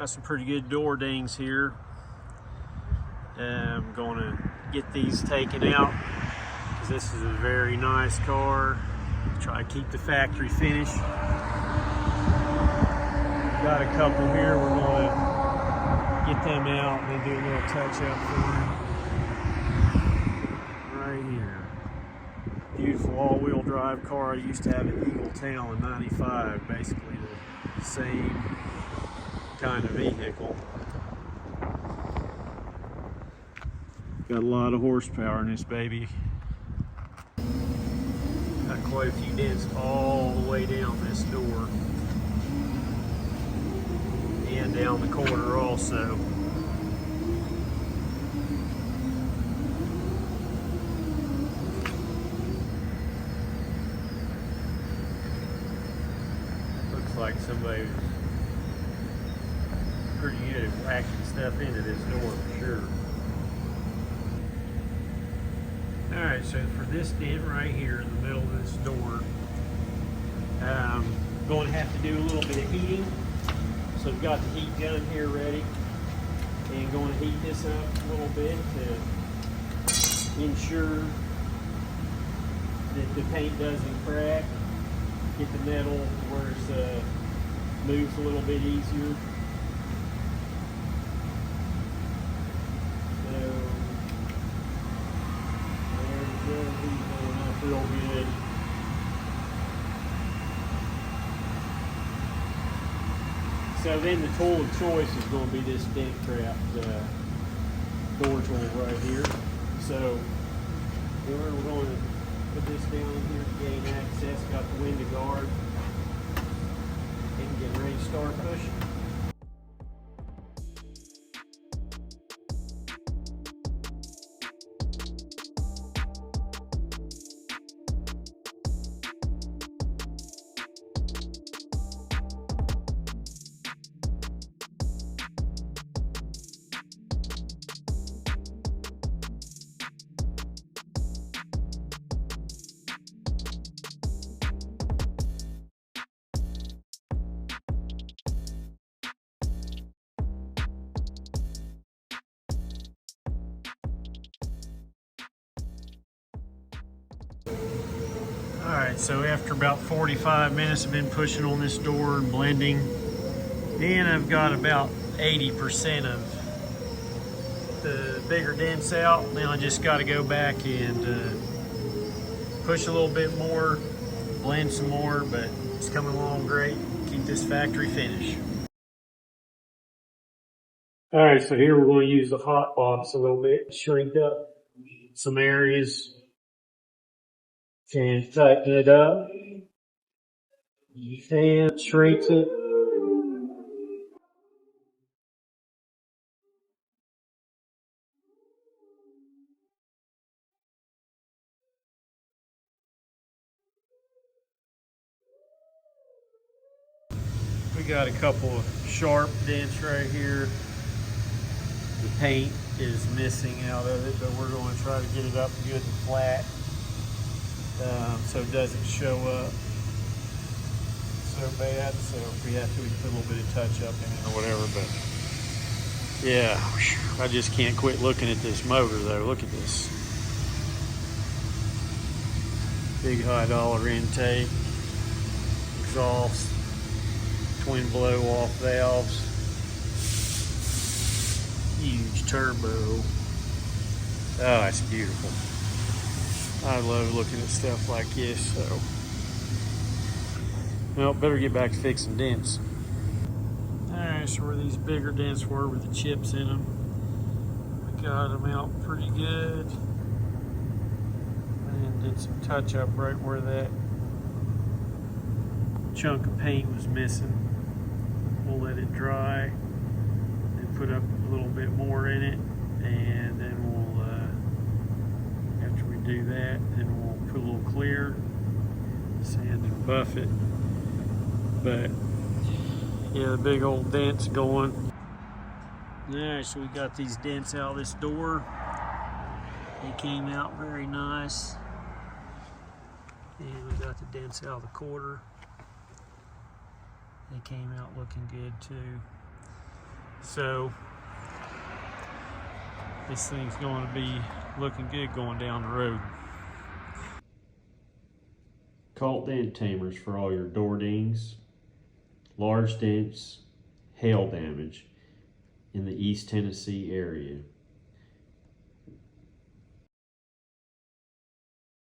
Got some pretty good door dings here. I'm going to get these taken out because this is a very nice car. Try to keep the factory finish. Got a couple here. We're going to get them out and then do a little touch up for them. Right here. Beautiful all-wheel drive car. I used to have an Eagle Tail in '95, basically the same kind of vehicle. Got a lot of horsepower in this baby. Got quite a few dents all the way down this door and down the corner also. Looks like somebody was pretty good at whacking stuff into this door for sure. Alright, so for this dent right here in the middle of this door, I'm going to have to do a little bit of heating. So I've got the heat gun here ready and going to heat this up a little bit to ensure that the paint doesn't crack, get the metal where it moves a little bit easier. So there we go, he's going up real good. So then the tool of choice is going to be this dent trap door tool right here. So we're going to put this down in here to gain access. Got the window guard and get ready to start pushing. Alright, so after about 45 minutes I've been pushing on this door and blending, and I've got about 80% of the bigger dents out. Now I just got to go back and push a little bit more, blend some more, but it's coming along great. Keep this factory finish. Alright, so here we're going to use the hot box a little bit, shrink up some areas and tighten it up and shrinks it. We got a couple of sharp dents right here. The paint is missing out of it, but we're going to try to get it up good and flat so it doesn't show up so bad. So if we have to, we can put a little bit of touch up in it or whatever. But yeah, I just can't quit looking at this motor though. Look at this. Big high dollar intake, exhaust, twin blow off valves, huge turbo. Oh, it's beautiful. I love looking at stuff like this. So, well, better get back to fixing dents. Alright, so where these bigger dents were with the chips in them, we got them out pretty good. And did some touch up right where that chunk of paint was missing. We'll let it dry and put up a little bit more in it, and then we'll after we do that, then we'll put a little clear, sand and buff it. But yeah, the big old dents going. Alright, so we got these dents out of this door. They came out very nice, and we got the dents out of the quarter. They came out looking good too. So this thing's going to be looking good going down the road. Cult dent tamers for all your door dings, large dents, hail damage in the East Tennessee area.